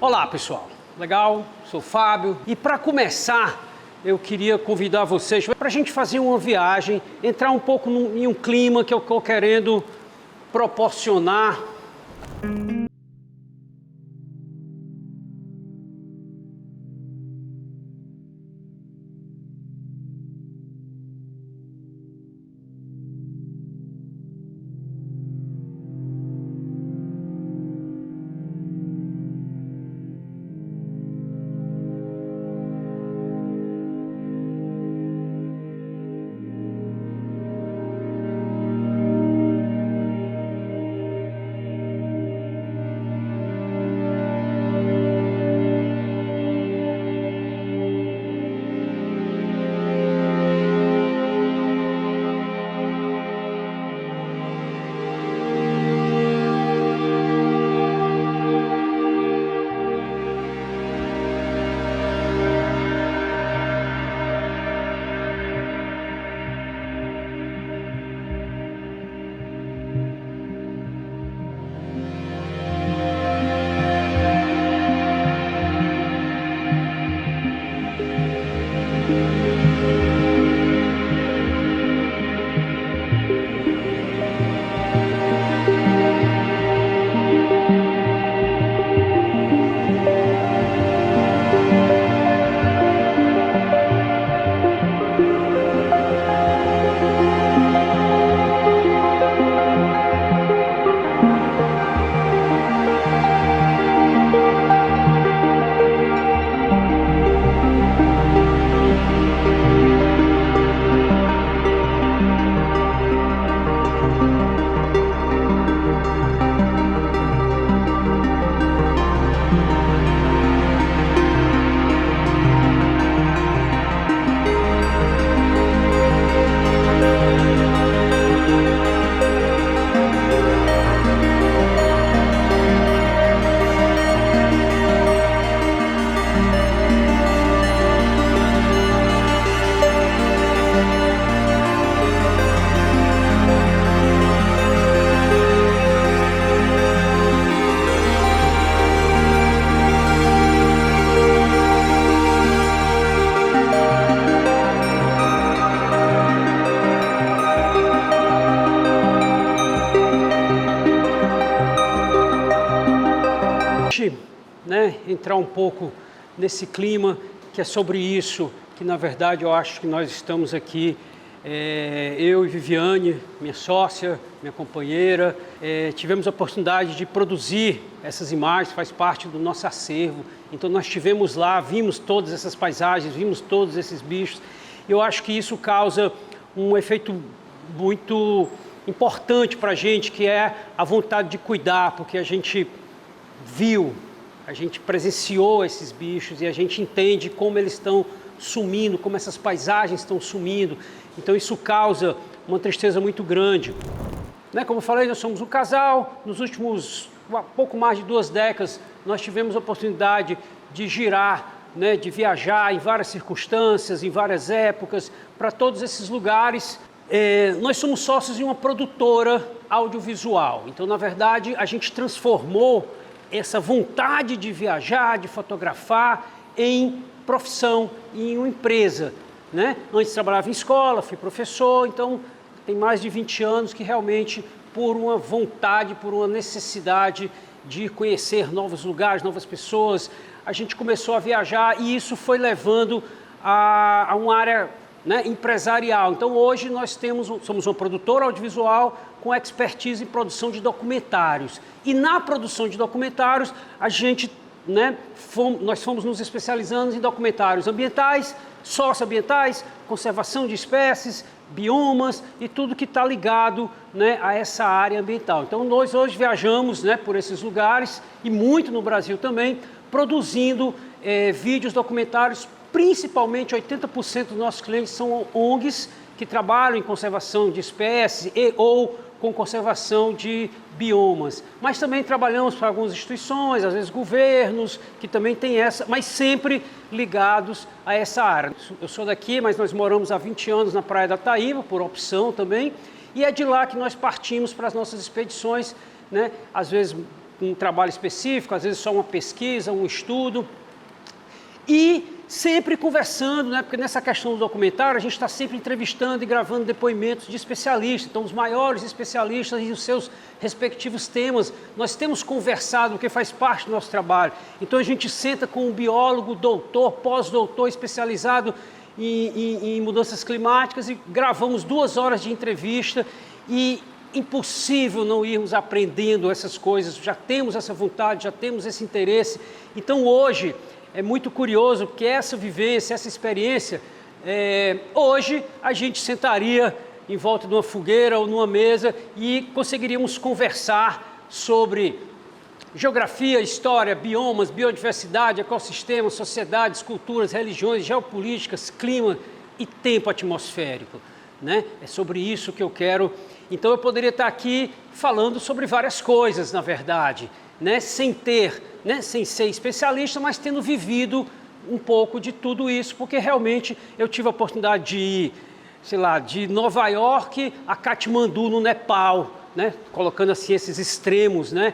Olá pessoal, legal? Sou o Fábio e para começar eu queria convidar vocês para a gente fazer uma viagem, entrar um pouco em um clima que eu estou querendo proporcionar. Entrar um pouco nesse clima que é sobre isso, que na verdade eu acho que nós estamos aqui, eu e Viviane, minha sócia, minha companheira, tivemos a oportunidade de produzir essas imagens, faz parte do nosso acervo, então nós estivemos lá, vimos todas essas paisagens, vimos todos esses bichos, e eu acho que isso causa um efeito muito importante para a gente, que é a vontade de cuidar, porque a gente viu, a gente presenciou esses bichos e a gente entende como eles estão sumindo, como essas paisagens estão sumindo. Então isso causa uma tristeza muito grande. Como eu falei, nós somos um casal. Nos últimos pouco mais de 2 décadas, nós tivemos a oportunidade de girar, de viajar em várias circunstâncias, em várias épocas, para todos esses lugares. Nós somos sócios de uma produtora audiovisual. Então, na verdade, a gente transformou essa vontade de viajar, de fotografar, em profissão, em uma empresa. Antes trabalhava em escola, fui professor, então tem mais de 20 anos que realmente, por uma vontade, por uma necessidade de conhecer novos lugares, novas pessoas, a gente começou a viajar e isso foi levando a uma área empresarial. Então hoje nós somos uma produtora audiovisual com expertise em produção de documentários. E na produção de documentários, nós fomos nos especializando em documentários ambientais, socioambientais, conservação de espécies, biomas e tudo que está ligado a essa área ambiental. Então nós hoje viajamos por esses lugares e muito no Brasil também, produzindo vídeos documentários. Principalmente 80% dos nossos clientes são ONGs que trabalham em conservação de espécies ou com conservação de biomas. Mas também trabalhamos para algumas instituições, às vezes governos, que também têm essa, mas sempre ligados a essa área. Eu sou daqui, mas nós moramos há 20 anos na Praia da Taíba, por opção também, e é de lá que nós partimos para as nossas expedições, né? Às vezes um trabalho específico, às vezes só uma pesquisa, um estudo, e sempre conversando, né? Porque nessa questão do documentário a gente está sempre entrevistando e gravando depoimentos de especialistas, então os maiores especialistas e os seus respectivos temas, nós temos conversado, porque faz parte do nosso trabalho. Então a gente senta com um biólogo, doutor, pós-doutor especializado em mudanças climáticas e gravamos 2 horas de entrevista e impossível não irmos aprendendo essas coisas, já temos essa vontade, já temos esse interesse. Então hoje é muito curioso porque essa vivência, essa experiência, hoje a gente sentaria em volta de uma fogueira ou numa mesa e conseguiríamos conversar sobre geografia, história, biomas, biodiversidade, ecossistemas, sociedades, culturas, religiões, geopolíticas, clima e tempo atmosférico, né? É sobre isso que eu quero. Então eu poderia estar aqui falando sobre várias coisas, na verdade, né? Sem ser especialista, mas tendo vivido um pouco de tudo isso, porque realmente eu tive a oportunidade de ir, sei lá, de Nova York a Katmandu, no Nepal, né? Colocando assim esses extremos, né?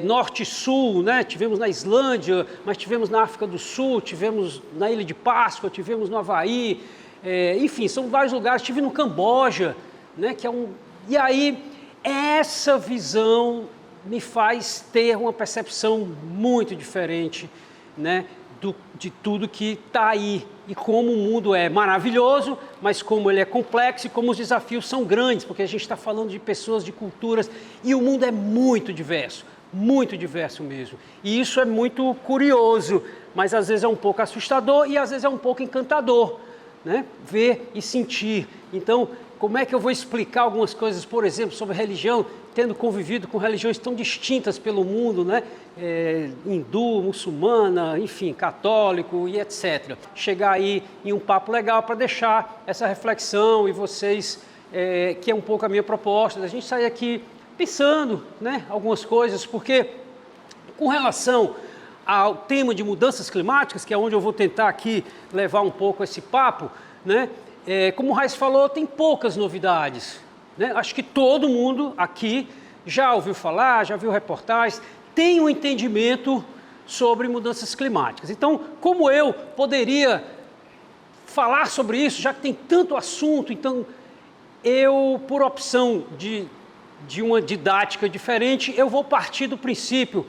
Norte e Sul, né? Tivemos na Islândia, mas tivemos na África do Sul, tivemos na Ilha de Páscoa, tivemos no Havaí, enfim, são vários lugares. Estive no Camboja, né? Que é E aí, essa visão me faz ter uma percepção muito diferente, né? De tudo que está aí e como o mundo é maravilhoso, mas como ele é complexo e como os desafios são grandes, porque a gente está falando de pessoas, de culturas, e o mundo é muito diverso mesmo. E isso é muito curioso, mas às vezes é um pouco assustador e às vezes é um pouco encantador, né? Ver e sentir. Então, como é que eu vou explicar algumas coisas, por exemplo, sobre religião, tendo convivido com religiões tão distintas pelo mundo, né? Hindu, muçulmana, enfim, católico e etc. Chegar aí em um papo legal para deixar essa reflexão e vocês, que é um pouco a minha proposta, a gente sair aqui pensando, né, algumas coisas, porque com relação ao tema de mudanças climáticas, que é onde eu vou tentar aqui levar um pouco esse papo, né? Como o Raiz falou, tem poucas novidades, né? Acho que todo mundo aqui já ouviu falar, já viu reportagens, tem um entendimento sobre mudanças climáticas. Então, como eu poderia falar sobre isso, já que tem tanto assunto, então eu, por opção de uma didática diferente, eu vou partir do princípio,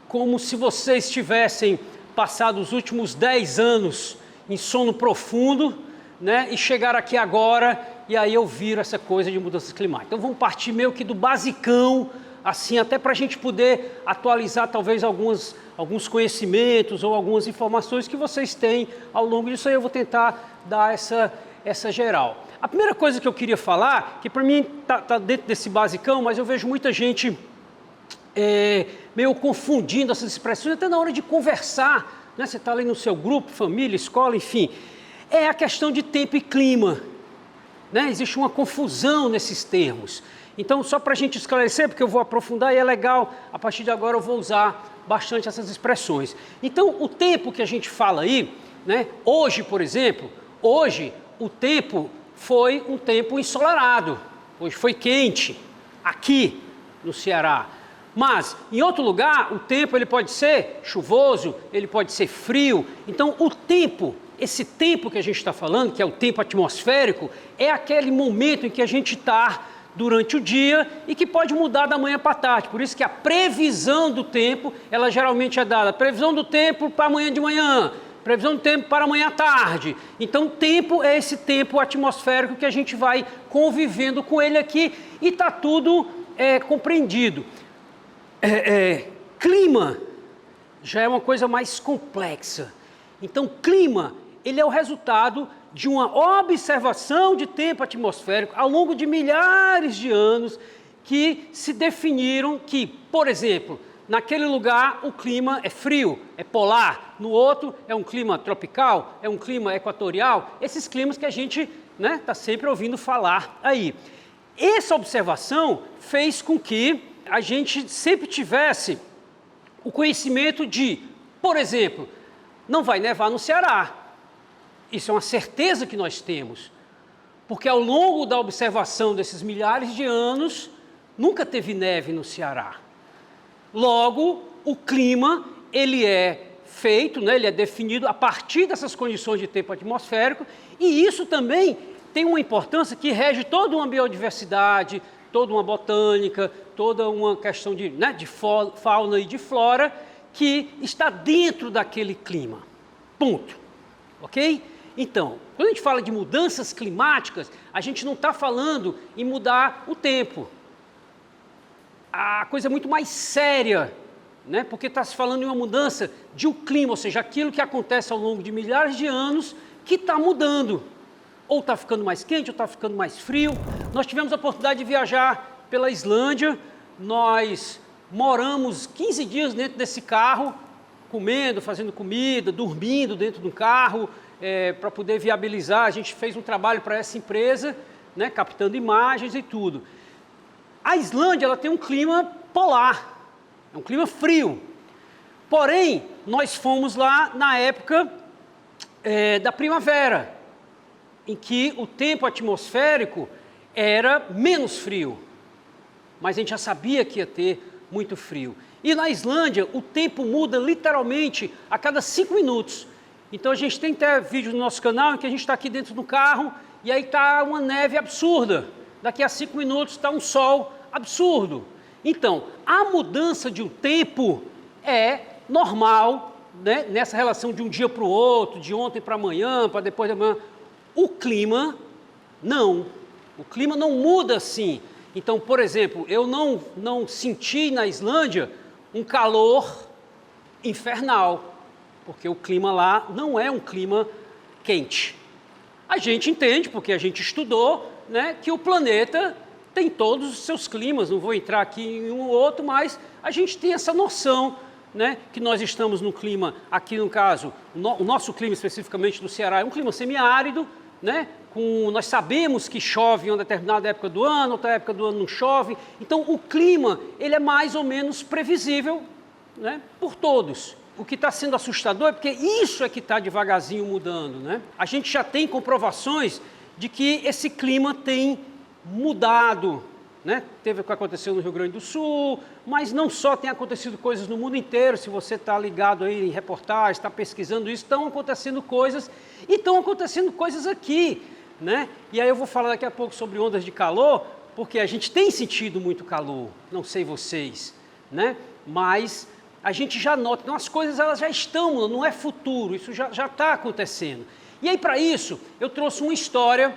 como se vocês tivessem passado os últimos 10 anos em sono profundo, né, e chegar aqui agora, e aí eu viro essa coisa de mudanças climáticas. Então vamos partir meio que do basicão, assim, até para a gente poder atualizar talvez alguns conhecimentos ou algumas informações que vocês têm ao longo disso aí. Eu vou tentar dar essa geral. A primeira coisa que eu queria falar, que para mim está dentro desse basicão, mas eu vejo muita gente meio confundindo essas expressões, até na hora de conversar, né? Você está ali no seu grupo, família, escola, enfim, é a questão de tempo e clima, né? Existe uma confusão nesses termos. Então, só para a gente esclarecer, porque eu vou aprofundar e é legal, a partir de agora eu vou usar bastante essas expressões. Então, o tempo que a gente fala aí, né? Hoje, por exemplo, o tempo foi um tempo ensolarado, hoje foi quente, aqui no Ceará. Mas, em outro lugar, o tempo ele pode ser chuvoso, ele pode ser frio. Então, o tempo, esse tempo que a gente está falando, que é o tempo atmosférico, é aquele momento em que a gente está durante o dia e que pode mudar da manhã para tarde. Por isso que a previsão do tempo, ela geralmente é dada. Previsão do tempo para amanhã de manhã, previsão do tempo para amanhã à tarde. Então, tempo é esse tempo atmosférico que a gente vai convivendo com ele aqui e está tudo compreendido. Clima já é uma coisa mais complexa. Então, clima, ele é o resultado de uma observação de tempo atmosférico ao longo de milhares de anos que se definiram que, por exemplo, naquele lugar o clima é frio, é polar, no outro é um clima tropical, é um clima equatorial, esses climas que a gente está sempre ouvindo falar aí. Essa observação fez com que a gente sempre tivesse o conhecimento de, por exemplo, não vai nevar no Ceará. Isso é uma certeza que nós temos. Porque ao longo da observação desses milhares de anos, nunca teve neve no Ceará. Logo, o clima, ele é feito, né, ele é definido a partir dessas condições de tempo atmosférico, e isso também tem uma importância que rege toda uma biodiversidade, toda uma botânica, toda uma questão de, né, de fauna e de flora, que está dentro daquele clima. Ponto. Ok? Então, quando a gente fala de mudanças climáticas, a gente não está falando em mudar o tempo. A coisa é muito mais séria, né? Porque está se falando em uma mudança de um clima, ou seja, aquilo que acontece ao longo de milhares de anos que está mudando. Ou está ficando mais quente, ou está ficando mais frio. Nós tivemos a oportunidade de viajar pela Islândia, nós moramos 15 dias dentro desse carro, comendo, fazendo comida, dormindo dentro do carro, para poder viabilizar. A gente fez um trabalho para essa empresa, né, captando imagens e tudo. A Islândia, ela tem um clima polar, é um clima frio. Porém, nós fomos lá na época da primavera, em que o tempo atmosférico era menos frio, mas a gente já sabia que ia ter muito frio. E na Islândia, o tempo muda literalmente a cada 5 minutos. Então a gente tem até vídeo no nosso canal em que a gente está aqui dentro do carro e aí está uma neve absurda. Daqui a 5 minutos está um sol absurdo. Então, a mudança de um tempo é normal, né, nessa relação de um dia para o outro, de ontem para amanhã, para depois de amanhã. O clima, não. O clima não muda assim. Então, por exemplo, eu não senti na Islândia um calor infernal, porque o clima lá não é um clima quente. A gente entende, porque a gente estudou, né, que o planeta tem todos os seus climas, não vou entrar aqui em um ou outro, mas a gente tem essa noção, né, que nós estamos num clima, aqui no caso, o nosso clima especificamente do Ceará é um clima semiárido, né, nós sabemos que chove em uma determinada época do ano, outra época do ano não chove, então o clima ele é mais ou menos previsível, né, por todos. O que está sendo assustador é porque isso é que está devagarzinho mudando, né? A gente já tem comprovações de que esse clima tem mudado, né? Teve o que aconteceu no Rio Grande do Sul, mas não só, tem acontecido coisas no mundo inteiro. Se você está ligado aí em reportagens, está pesquisando isso, estão acontecendo coisas e estão acontecendo coisas aqui, né? E aí eu vou falar daqui a pouco sobre ondas de calor, porque a gente tem sentido muito calor, não sei vocês, né? Mas a gente já nota, então as coisas elas já estão, não é futuro, isso já está acontecendo. E aí para isso eu trouxe uma história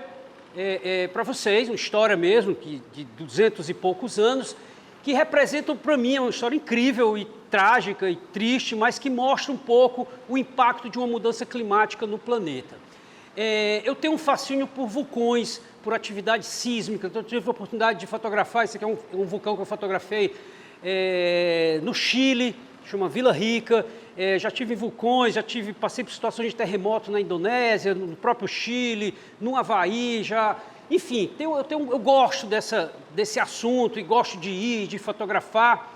para vocês, uma história mesmo de 200 e poucos anos, que representam para mim, é uma história incrível e trágica e triste, mas que mostra um pouco o impacto de uma mudança climática no planeta. Eu tenho um fascínio por vulcões, por atividade sísmica, então eu tive a oportunidade de fotografar, esse aqui é um vulcão que eu fotografei no Chile, chama Vila Rica. Já tive vulcões, passei por situações de terremoto na Indonésia, no próprio Chile, no Havaí, enfim, eu gosto desse assunto e gosto de ir, de fotografar.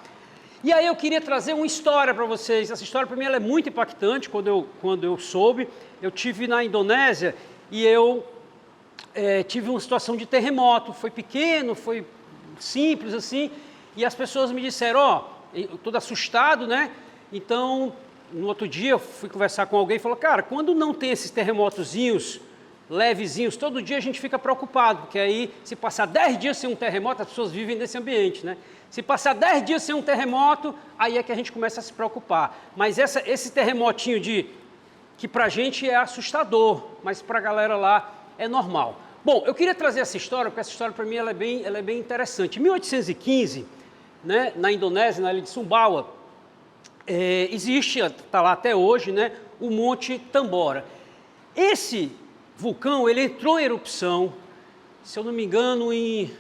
E aí eu queria trazer uma história para vocês. Essa história para mim ela é muito impactante. Quando eu soube, eu tive na Indonésia e eu tive uma situação de terremoto. Foi pequeno, foi simples assim, e as pessoas me disseram, eu todo assustado, né? Então, no outro dia eu fui conversar com alguém e falou, cara, quando não tem esses terremotozinhos levezinhos, todo dia a gente fica preocupado, porque aí se passar 10 dias sem um terremoto, as pessoas vivem nesse ambiente, né? Se passar 10 dias sem um terremoto, aí é que a gente começa a se preocupar. Mas esse terremotinho que pra gente é assustador, mas pra galera lá é normal. Bom, eu queria trazer essa história, porque essa história para mim ela é bem interessante. Em 1815, né, na Indonésia, na ilha de Sumbawa, existe, está lá até hoje, né, o Monte Tambora. Esse vulcão, ele entrou em erupção, se eu não me engano, em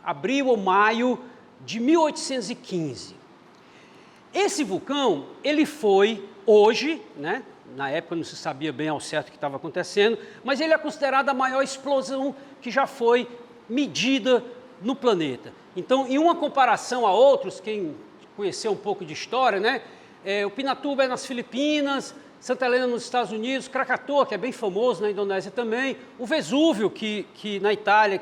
abril ou maio de 1815. Esse vulcão, ele foi hoje, né, na época não se sabia bem ao certo o que estava acontecendo, mas ele é considerado a maior explosão que já foi medida no planeta. Então, em uma comparação a outros, quem conheceu um pouco de história, né, o Pinatubo é nas Filipinas, Santa Helena nos Estados Unidos, Krakatoa, que é bem famoso na Indonésia também, o Vesúvio, que na Itália,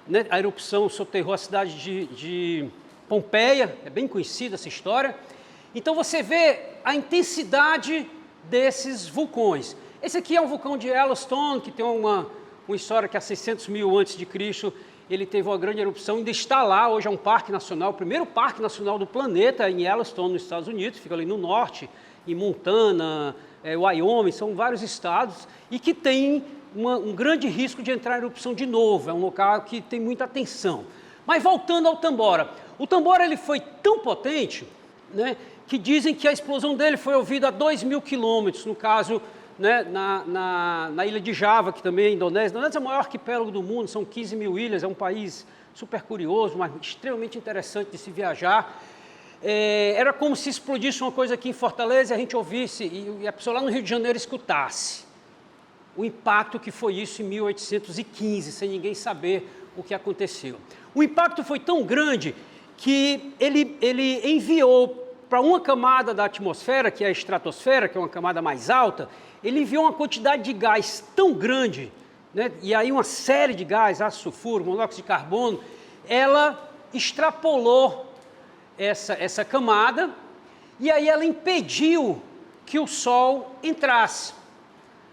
né, a erupção soterrou a cidade de Pompeia, é bem conhecida essa história. Então você vê a intensidade desses vulcões. Esse aqui é um vulcão de Yellowstone, que tem uma história que há 600 mil antes de Cristo ele teve uma grande erupção, ainda está lá, hoje é um parque nacional, o primeiro parque nacional do planeta em Yellowstone, nos Estados Unidos, fica ali no norte, em Montana, Wyoming, são vários estados, e que tem um grande risco de entrar em erupção de novo, é um local que tem muita atenção. Mas voltando ao Tambora, o Tambora ele foi tão potente, né, que dizem que a explosão dele foi ouvida a 2.000 quilômetros, no caso, né, na ilha de Java, que também é Indonésia. A Indonésia é o maior arquipélago do mundo, são 15 mil ilhas, é um país super curioso, mas extremamente interessante de se viajar. Era como se explodisse uma coisa aqui em Fortaleza e a gente ouvisse, e a pessoa lá no Rio de Janeiro escutasse o impacto que foi isso em 1815, sem ninguém saber o que aconteceu. O impacto foi tão grande que ele enviou para uma camada da atmosfera, que é a estratosfera, que é uma camada mais alta, ele enviou uma quantidade de gás tão grande, né, e aí uma série de gás, ácido sulfúrico, monóxido de carbono, ela extrapolou essa camada, e aí ela impediu que o Sol entrasse.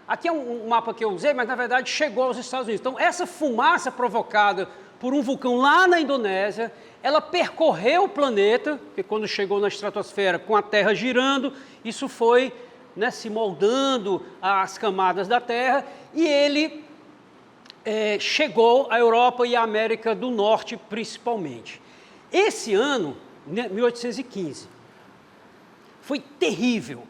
Aqui é um mapa que eu usei, mas na verdade chegou aos Estados Unidos. Então essa fumaça provocada por um vulcão lá na Indonésia, ela percorreu o planeta, porque quando chegou na estratosfera com a Terra girando, isso foi, né, se moldando às camadas da Terra, e ele chegou à Europa e à América do Norte principalmente. Esse ano, 1815, foi terrível.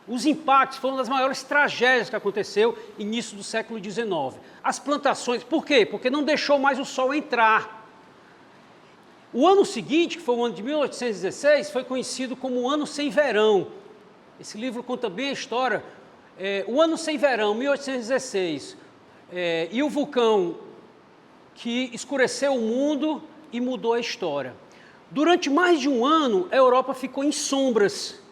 Os impactos foram uma das maiores tragédias que aconteceu no início do século XIX. As plantações, por quê? Porque não deixou mais o Sol entrar. O ano seguinte, que foi o ano de 1816, foi conhecido como o Ano Sem Verão. Esse livro conta bem a história. O Ano Sem Verão, 1816, e o vulcão que escureceu o mundo e mudou a história. Durante mais de um ano, a Europa ficou em sombras.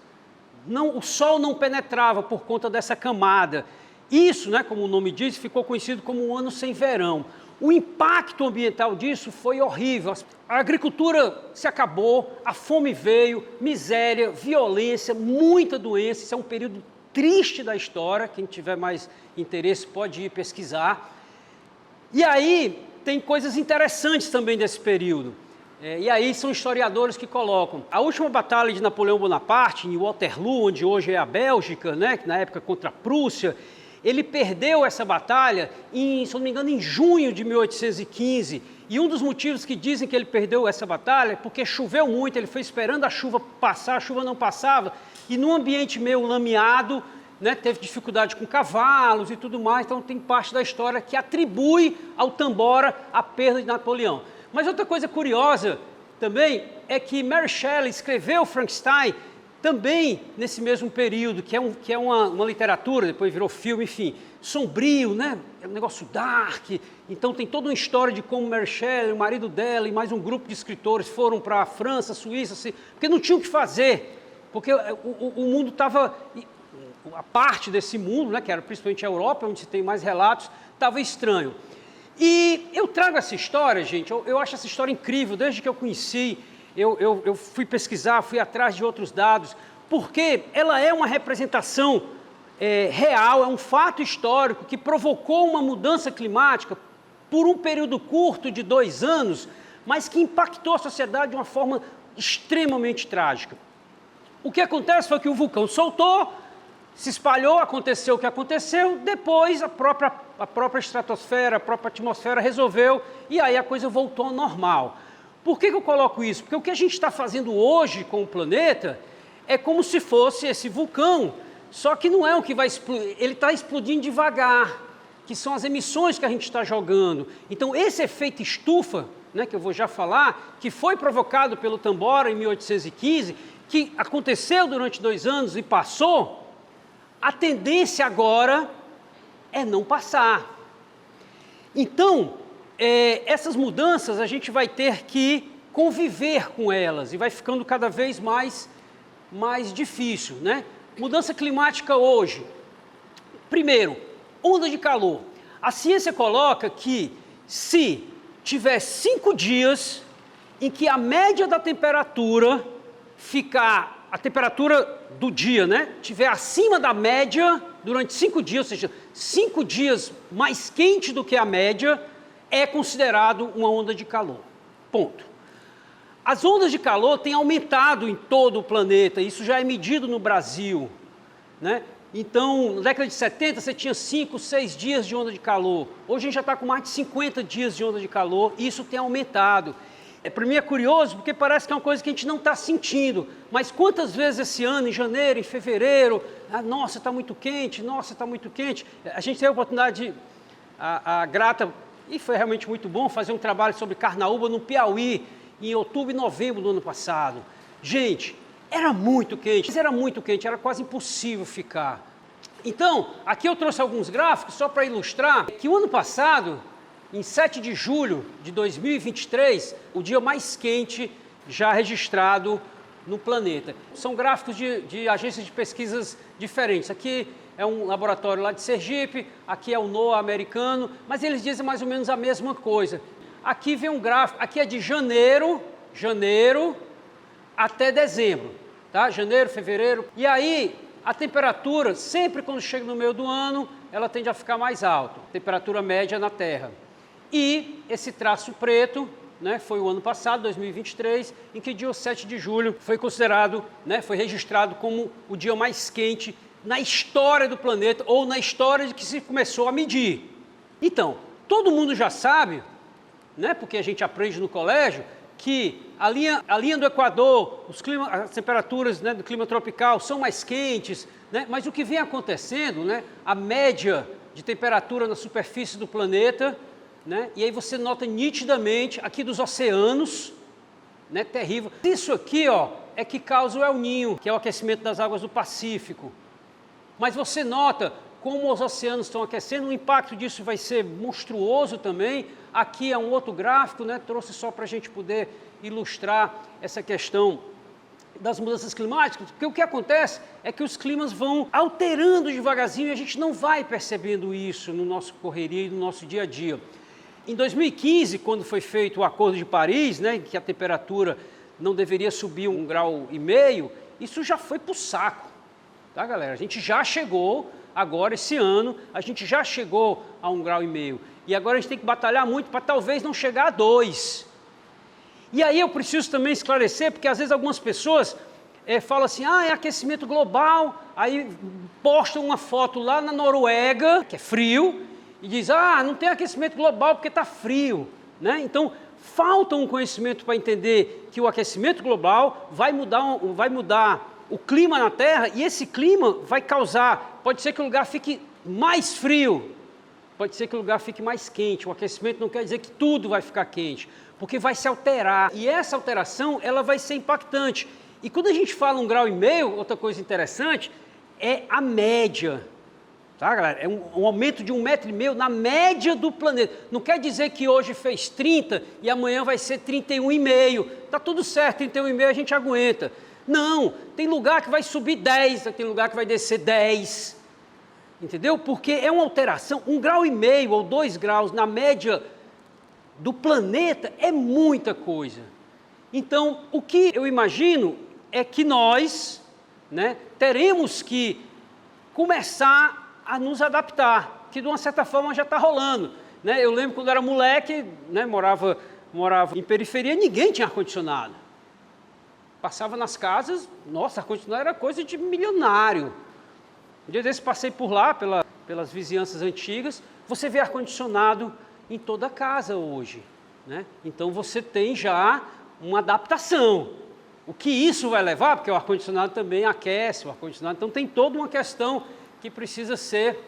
O Sol não penetrava por conta dessa camada. Isso, né, como o nome diz, ficou conhecido como o Ano Sem Verão. O impacto ambiental disso foi horrível. A agricultura se acabou, a fome veio, miséria, violência, muita doença. Isso é um período triste da história. Quem tiver mais interesse pode ir pesquisar. E aí tem coisas interessantes também desse período. E aí são historiadores que colocam. A última batalha de Napoleão Bonaparte, em Waterloo, onde hoje é a Bélgica, né, na época contra a Prússia, ele perdeu essa batalha, se não me engano, em junho de 1815. E um dos motivos que dizem que ele perdeu essa batalha é porque choveu muito, ele foi esperando a chuva passar, a chuva não passava, e num ambiente meio lameado, né, teve dificuldade com cavalos e tudo mais, então tem parte da história que atribui ao Tambora a perda de Napoleão. Mas outra coisa curiosa também é que Mary Shelley escreveu Frankenstein também nesse mesmo período, que é uma literatura, depois virou filme, enfim, sombrio, né? É um negócio dark. Então tem toda uma história de como Mary Shelley, o marido dela e mais um grupo de escritores foram para a França, Suíça, assim, porque não tinham o que fazer, porque o mundo estava, a parte desse mundo, né, que era principalmente a Europa, onde se tem mais relatos, estava estranho. E eu trago essa história, gente, eu acho essa história incrível, desde que eu conheci, eu fui pesquisar, fui atrás de outros dados, porque ela é uma representação real, é um fato histórico que provocou uma mudança climática por um período curto de 2 anos, mas que impactou a sociedade de uma forma extremamente trágica. O que acontece foi que o vulcão soltou, se espalhou, aconteceu o que aconteceu, depois a própria estratosfera, a própria atmosfera resolveu e aí a coisa voltou ao normal. Por que eu coloco isso? Porque o que a gente está fazendo hoje com o planeta é como se fosse esse vulcão, só que não é o que vai explodir, ele está explodindo devagar, que são as emissões que a gente está jogando. Então esse efeito estufa, né, que eu vou já falar, que foi provocado pelo Tambora em 1815, que aconteceu durante 2 anos e passou, a tendência agora é não passar. Então, essas mudanças a gente vai ter que conviver com elas e vai ficando cada vez mais difícil, né? Mudança climática hoje. Primeiro, onda de calor. A ciência coloca que se tiver 5 dias em que a média da temperatura ficar, a temperatura do dia, né, tiver acima da média durante 5 dias, ou seja, 5 dias mais quente do que a média, é considerado uma onda de calor. Ponto. As ondas de calor têm aumentado em todo o planeta, isso já é medido no Brasil, né? Então, na década de 70, você tinha 5, 6 dias de onda de calor. Hoje a gente já está com mais de 50 dias de onda de calor e isso tem aumentado. Para mim é curioso porque parece que é uma coisa que a gente não está sentindo. Mas quantas vezes esse ano, em janeiro, em fevereiro, nossa, está muito quente, nossa, está muito quente. A gente teve a oportunidade, a grata, e foi realmente muito bom, fazer um trabalho sobre carnaúba no Piauí, em outubro e novembro do ano passado. Gente, era muito quente, mas era muito quente, era quase impossível ficar. Então, aqui eu trouxe alguns gráficos só para ilustrar que o ano passado, em 7 de julho de 2023, o dia mais quente já registrado no planeta. São gráficos de agências de pesquisas diferentes. Aqui é um laboratório lá de Sergipe, aqui é o NOAA americano, mas eles dizem mais ou menos a mesma coisa. Aqui vem um gráfico, aqui é de janeiro até dezembro, tá? Janeiro, fevereiro. E aí, a temperatura, sempre quando chega no meio do ano, ela tende a ficar mais alta, temperatura média na Terra. E esse traço preto, né, foi o ano passado, 2023, em que dia 7 de julho foi considerado, né, foi registrado como o dia mais quente na história do planeta, ou na história de que se começou a medir. Então, todo mundo já sabe, né, porque a gente aprende no colégio, que a linha do Equador, as temperaturas, né, do clima tropical são mais quentes, né, mas o que vem acontecendo, né, a média de temperatura na superfície do planeta, né, e aí você nota nitidamente aqui dos oceanos, né, terrível. Isso aqui, ó, é que causa o El Niño, que é o aquecimento das águas do Pacífico. Mas você nota como os oceanos estão aquecendo, o impacto disso vai ser monstruoso também. Aqui é um outro gráfico, né? Trouxe só para a gente poder ilustrar essa questão das mudanças climáticas, porque o que acontece é que os climas vão alterando devagarzinho e a gente não vai percebendo isso no nosso correria e no nosso dia a dia. Em 2015, quando foi feito o Acordo de Paris, né, que a temperatura não deveria subir 1,5 graus, isso já foi para o saco, tá, galera? A gente já chegou, agora esse ano, a gente já chegou a 1,5 graus. E agora a gente tem que batalhar muito para talvez não chegar a 2. E aí eu preciso também esclarecer, porque às vezes algumas pessoas falam assim, é aquecimento global, aí postam uma foto lá na Noruega, que é frio, e diz, não tem aquecimento global porque está frio, né? Então, falta um conhecimento para entender que o aquecimento global vai mudar o clima na Terra, e esse clima vai causar, pode ser que o lugar fique mais frio, pode ser que o lugar fique mais quente. O aquecimento não quer dizer que tudo vai ficar quente, porque vai se alterar, e essa alteração ela vai ser impactante. E quando a gente fala 1,5 graus, outra coisa interessante, é a média, tá, galera? É um aumento de 1,5 metro na média do planeta. Não quer dizer que hoje fez 30 e amanhã vai ser 31,5. Tá tudo certo, 31,5 a gente aguenta. Não, tem lugar que vai subir 10, tem lugar que vai descer 10, entendeu? Porque é uma alteração, 1,5 graus ou 2 graus na média do planeta é muita coisa. Então, o que eu imagino é que nós, né, teremos que começar a nos adaptar, que de uma certa forma já está rolando, né? Eu lembro quando era moleque, né, morava em periferia, ninguém tinha ar-condicionado. Passava nas casas, nossa, ar-condicionado era coisa de milionário. Um dia desses passei por lá, pelas vizinhanças antigas, você vê ar-condicionado em toda a casa hoje, né? Então você tem já uma adaptação. O que isso vai levar? Porque o ar-condicionado também aquece, o ar-condicionado, então tem toda uma questão que precisa ser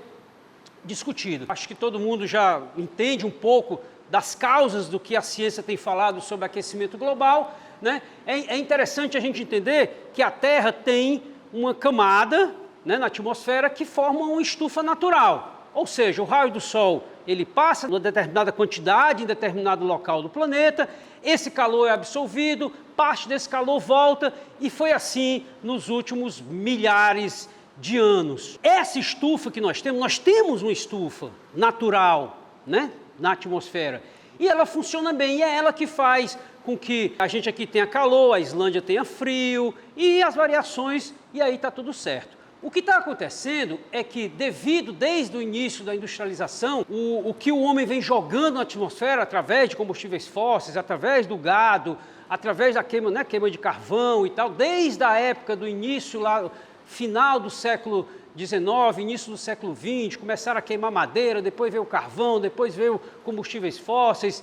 discutida. Acho que todo mundo já entende um pouco das causas do que a ciência tem falado sobre aquecimento global, né? É interessante a gente entender que a Terra tem uma camada, né, na atmosfera que forma uma estufa natural. Ou seja, o raio do Sol ele passa numa determinada quantidade em determinado local do planeta, esse calor é absorvido, parte desse calor volta, e foi assim nos últimos milhares de anos. Essa estufa que nós temos uma estufa natural, né, na atmosfera, e ela funciona bem, e é ela que faz com que a gente aqui tenha calor, a Islândia tenha frio, e as variações, e aí está tudo certo. O que está acontecendo é que, desde o início da industrialização, o que o homem vem jogando na atmosfera através de combustíveis fósseis, através do gado, através da queima, né, queima de carvão e tal, desde a época do início, lá, final do século XIX, início do século XX, começaram a queimar madeira, depois veio o carvão, depois veio combustíveis fósseis.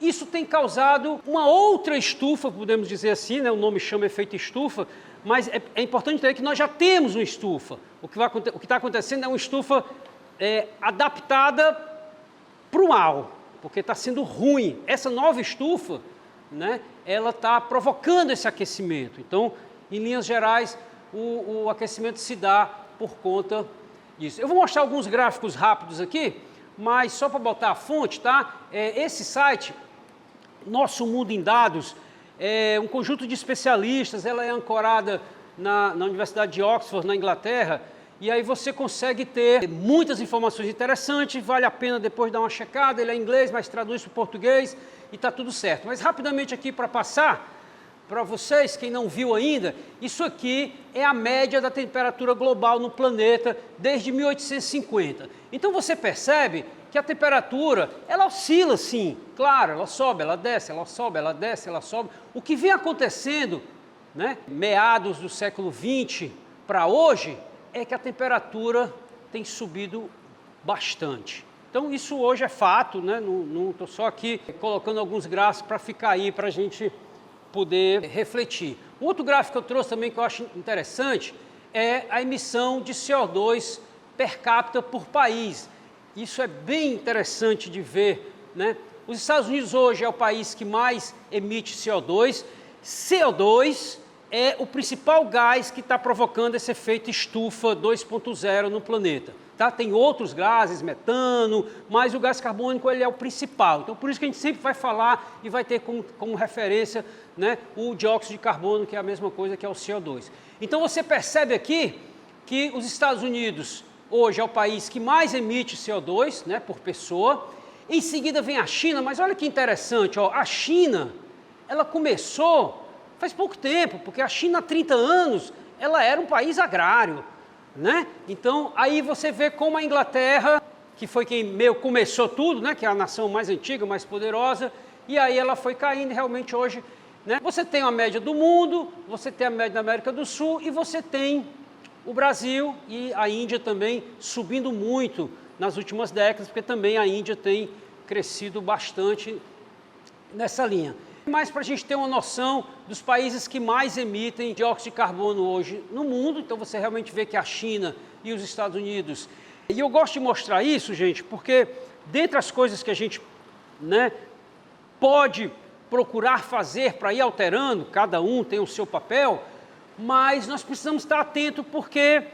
Isso tem causado uma outra estufa, podemos dizer assim, né, o nome chama efeito estufa, mas é importante entender que nós já temos uma estufa. O que está acontecendo é uma estufa adaptada para o mal, porque está sendo ruim. Essa nova estufa, né, ela está provocando esse aquecimento. Então, em linhas gerais, o aquecimento se dá por conta disso. Eu vou mostrar alguns gráficos rápidos aqui, mas só para botar a fonte, tá? Esse site, Nosso Mundo em Dados, é um conjunto de especialistas, ela é ancorada na Universidade de Oxford, na Inglaterra, e aí você consegue ter muitas informações interessantes, vale a pena depois dar uma checada, ele é em inglês, mas traduz para o português e está tudo certo. Mas rapidamente aqui para passar, para vocês, quem não viu ainda, isso aqui é a média da temperatura global no planeta desde 1850. Então você percebe que a temperatura, ela oscila sim, claro, ela sobe, ela desce, ela sobe, ela desce, ela sobe. O que vem acontecendo, né, meados do século XX para hoje, é que a temperatura tem subido bastante. Então isso hoje é fato, né? Não estou só aqui colocando alguns gráficos para ficar aí, para a gente poder refletir. Outro gráfico que eu trouxe também que eu acho interessante é a emissão de CO2 per capita por país. Isso é bem interessante de ver, né? Os Estados Unidos hoje é o país que mais emite CO2. CO2 é o principal gás que está provocando esse efeito estufa 2.0 no planeta. Tá? Tem outros gases, metano, mas o gás carbônico ele é o principal. Então, por isso que a gente sempre vai falar e vai ter como referência, né, o dióxido de carbono, que é a mesma coisa que é o CO2. Então, você percebe aqui que os Estados Unidos hoje é o país que mais emite CO2, né, por pessoa. Em seguida vem a China, mas olha que interessante, ó, a China, ela começou faz pouco tempo, porque a China há 30 anos, ela era um país agrário, né? Então, aí você vê como a Inglaterra, que foi quem meio começou tudo, né, que é a nação mais antiga, mais poderosa, e aí ela foi caindo e realmente hoje, né, você tem a média do mundo, você tem a média da América do Sul e você tem o Brasil e a Índia também subindo muito nas últimas décadas, porque também a Índia tem crescido bastante nessa linha. Mas para a gente ter uma noção dos países que mais emitem dióxido de carbono hoje no mundo, então você realmente vê que a China e os Estados Unidos. E eu gosto de mostrar isso, gente, porque dentre as coisas que a gente, né, pode procurar fazer para ir alterando, cada um tem o seu papel, mas nós precisamos estar atentos porque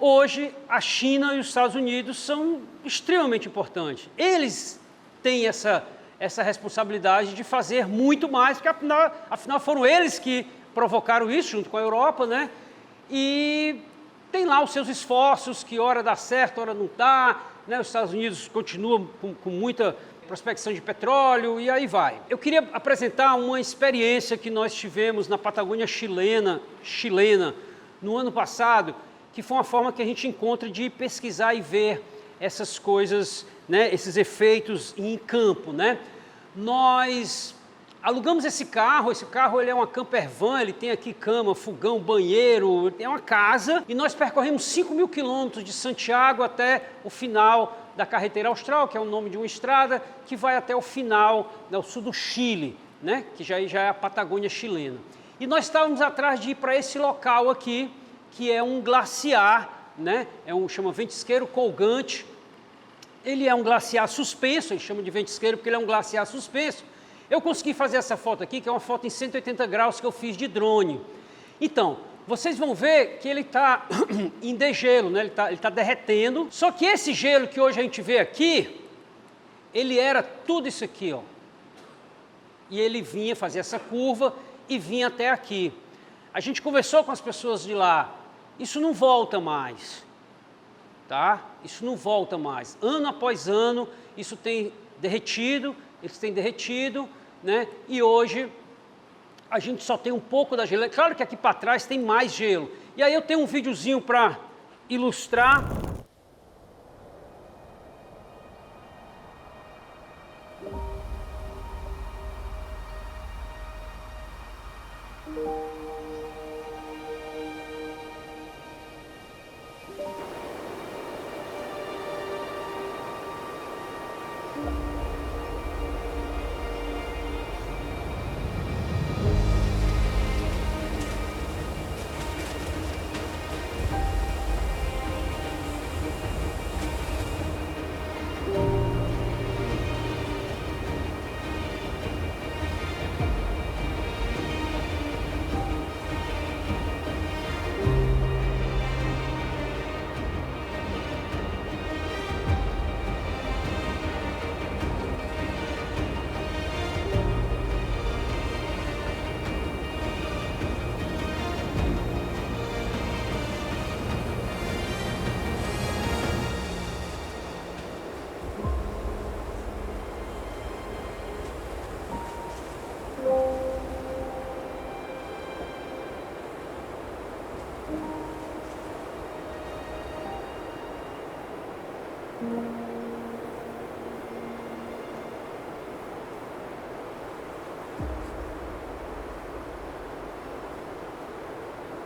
hoje a China e os Estados Unidos são extremamente importantes. Eles têm essa responsabilidade de fazer muito mais, porque afinal foram eles que provocaram isso junto com a Europa, né? E tem lá os seus esforços, que hora dá certo, hora não dá, né? Os Estados Unidos continuam com muita prospecção de petróleo e aí vai. Eu queria apresentar uma experiência que nós tivemos na Patagônia chilena no ano passado, que foi uma forma que a gente encontra de pesquisar e ver essas coisas, né, esses efeitos em campo, né? Nós alugamos esse carro ele é uma camper van, ele tem aqui cama, fogão, banheiro, é uma casa, e nós percorremos 5.000 quilômetros de Santiago até o final da Carretera Austral, que é o nome de uma estrada, que vai até o final, né, ao sul do Chile, né, que já é a Patagônia chilena. E nós estávamos atrás de ir para esse local aqui, que é um glaciar, né, chama Ventisqueiro Colgante. Ele é um glaciar suspenso, eles chamam de ventisqueiro porque ele é um glaciar suspenso. Eu consegui fazer essa foto aqui, que é uma foto em 180 graus que eu fiz de drone. Então, vocês vão ver que ele está em degelo, né? Ele tá derretendo. Só que esse gelo que hoje a gente vê aqui, ele era tudo isso aqui, ó. E ele vinha fazer essa curva e vinha até aqui. A gente conversou com as pessoas de lá isso não volta mais, tá? Isso não volta mais. Ano após ano, isso tem derretido, eles têm derretido, né? E hoje a gente só tem um pouco da geleira. Claro que aqui para trás tem mais gelo. E aí eu tenho um videozinho para ilustrar.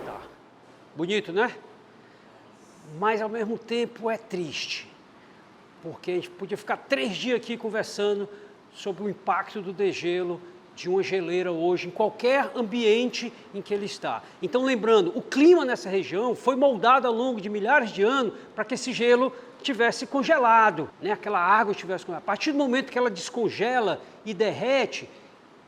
Tá. Bonito, né? Mas ao mesmo tempo é triste, porque a gente podia ficar 3 dias aqui conversando sobre o impacto do degelo de uma geleira hoje, em qualquer ambiente em que ele está. Então, lembrando, o clima nessa região foi moldado ao longo de milhares de anos para que esse gelo tivesse congelado, né? Aquela água estivesse congelada. A partir do momento que ela descongela e derrete,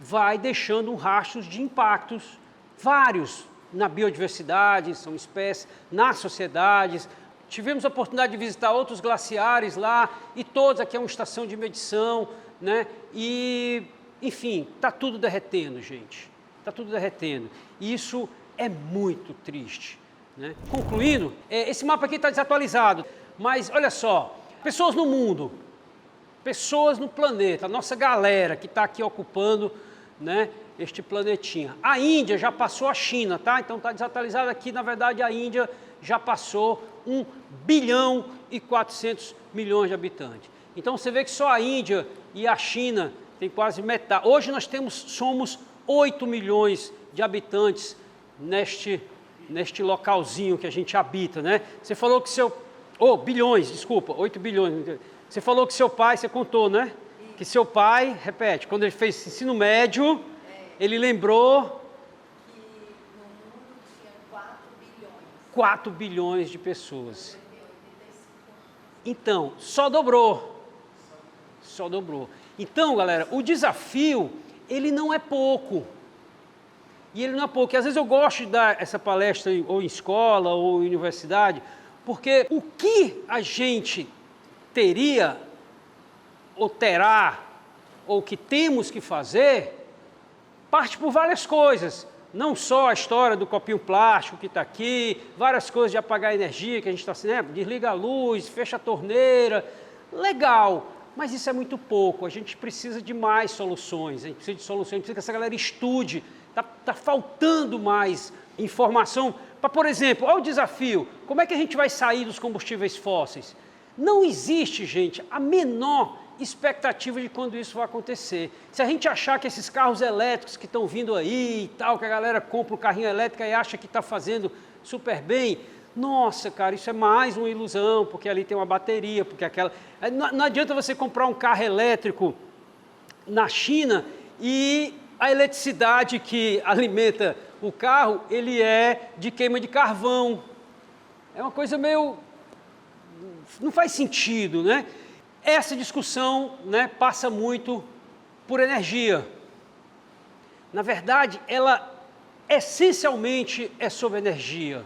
vai deixando um rastro de impactos vários na biodiversidade, são espécies, nas sociedades. Tivemos a oportunidade de visitar outros glaciares lá, e todos aqui é uma estação de medição, né? E, enfim, está tudo derretendo, gente. Está tudo derretendo. E isso é muito triste, né? Concluindo, esse mapa aqui está desatualizado, mas olha só, pessoas no mundo, pessoas no planeta, a nossa galera que está aqui ocupando, né, este planetinha. A Índia já passou a China, tá? Então está desatualizado aqui, na verdade a Índia já passou 1 bilhão e 400 milhões de habitantes. Então você vê que só a Índia e a China tem quase metade. Hoje nós somos 8 milhões de habitantes neste localzinho que a gente habita, né? Você falou que bilhões, desculpa, 8 bilhões. Você falou que seu pai, você contou, né? Que seu pai, repete, quando ele fez ensino médio, ele lembrou que no mundo tinha 4 bilhões de pessoas. Então, só dobrou. Só dobrou. Então, galera, o desafio, ele não é pouco. E ele não é pouco. E às vezes eu gosto de dar essa palestra ou em escola ou em universidade, porque o que a gente teria ou terá, ou que temos que fazer, parte por várias coisas. Não só a história do copinho plástico que está aqui, várias coisas de apagar a energia, que a gente está assim, né? Desliga a luz, fecha a torneira, legal, mas isso é muito pouco. A gente precisa de mais soluções, a gente precisa de soluções, a gente precisa que essa galera estude, está faltando mais informação. Para, por exemplo, olha o desafio, como é que a gente vai sair dos combustíveis fósseis? Não existe, gente, a menor expectativa de quando isso vai acontecer. Se a gente achar que esses carros elétricos que estão vindo aí e tal, que a galera compra um carrinho elétrico e acha que está fazendo super bem, nossa, cara, isso é mais uma ilusão, porque ali tem uma bateria, porque aquela... Não adianta você comprar um carro elétrico na China e a eletricidade que alimenta o carro, ele é de queima de carvão. É uma coisa meio... não faz sentido, né? Essa discussão, né, passa muito por energia. Na verdade, ela essencialmente é sobre energia.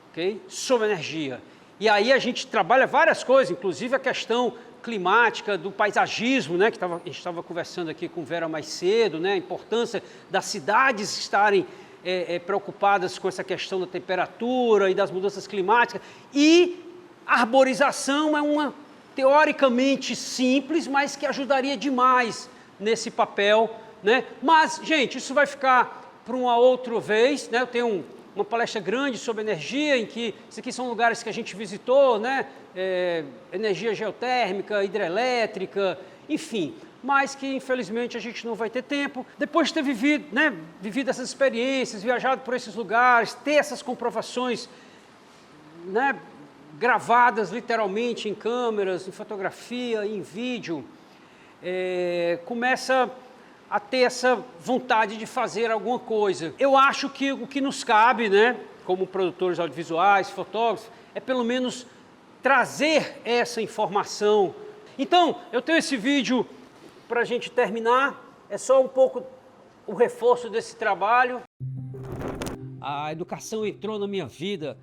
Ok? Sobre energia. E aí a gente trabalha várias coisas, inclusive a questão climática, do paisagismo, né, que a gente estava conversando aqui com Vera mais cedo, né, a importância das cidades estarem preocupadas com essa questão da temperatura e das mudanças climáticas. E a arborização é uma, teoricamente simples, mas que ajudaria demais nesse papel, né? Mas, gente, isso vai ficar para uma outra vez, né? Eu tenho uma palestra grande sobre energia, em que esses aqui são lugares que a gente visitou, né? Energia geotérmica, hidrelétrica, enfim, mas que infelizmente a gente não vai ter tempo. Depois de ter vivido, né, vivido essas experiências, viajado por esses lugares, ter essas comprovações, né, gravadas literalmente em câmeras, em fotografia, em vídeo, começa a ter essa vontade de fazer alguma coisa. Eu acho que o que nos cabe, né, como produtores audiovisuais, fotógrafos, é pelo menos trazer essa informação. Então, eu tenho esse vídeo para a gente terminar, é só um pouco o reforço desse trabalho. A educação entrou na minha vida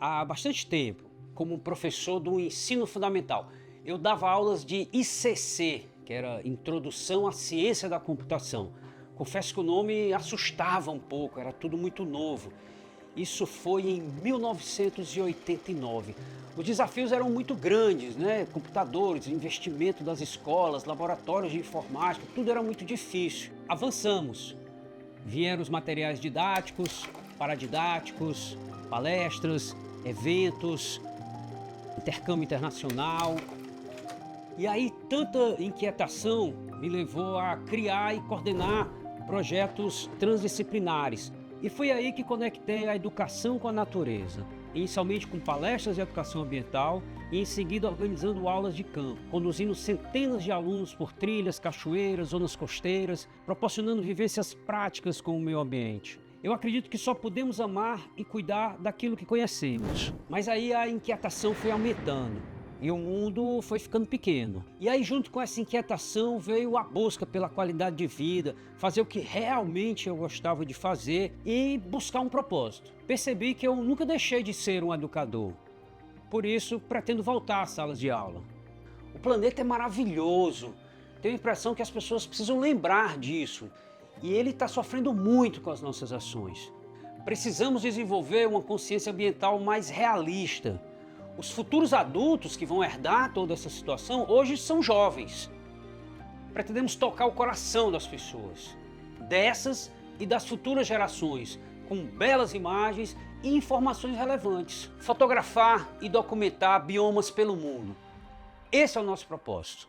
há bastante tempo, como professor do ensino fundamental. Eu dava aulas de ICC, que era Introdução à Ciência da Computação. Confesso que o nome assustava um pouco, era tudo muito novo. Isso foi em 1989. Os desafios eram muito grandes, né? Computadores, investimento das escolas, laboratórios de informática, tudo era muito difícil. Avançamos. Vieram os materiais didáticos, paradidáticos, palestras, eventos, intercâmbio internacional. E aí tanta inquietação me levou a criar e coordenar projetos transdisciplinares. E foi aí que conectei a educação com a natureza, inicialmente com palestras de educação ambiental e em seguida organizando aulas de campo, conduzindo centenas de alunos por trilhas, cachoeiras, zonas costeiras, proporcionando vivências práticas com o meio ambiente. Eu acredito que só podemos amar e cuidar daquilo que conhecemos. Mas aí a inquietação foi aumentando. E o mundo foi ficando pequeno. E aí, junto com essa inquietação, veio a busca pela qualidade de vida, fazer o que realmente eu gostava de fazer e buscar um propósito. Percebi que eu nunca deixei de ser um educador. Por isso, pretendo voltar às salas de aula. O planeta é maravilhoso. Tenho a impressão que as pessoas precisam lembrar disso. E ele está sofrendo muito com as nossas ações. Precisamos desenvolver uma consciência ambiental mais realista. Os futuros adultos que vão herdar toda essa situação hoje são jovens. Pretendemos tocar o coração das pessoas, dessas e das futuras gerações, com belas imagens e informações relevantes. Fotografar e documentar biomas pelo mundo. Esse é o nosso propósito.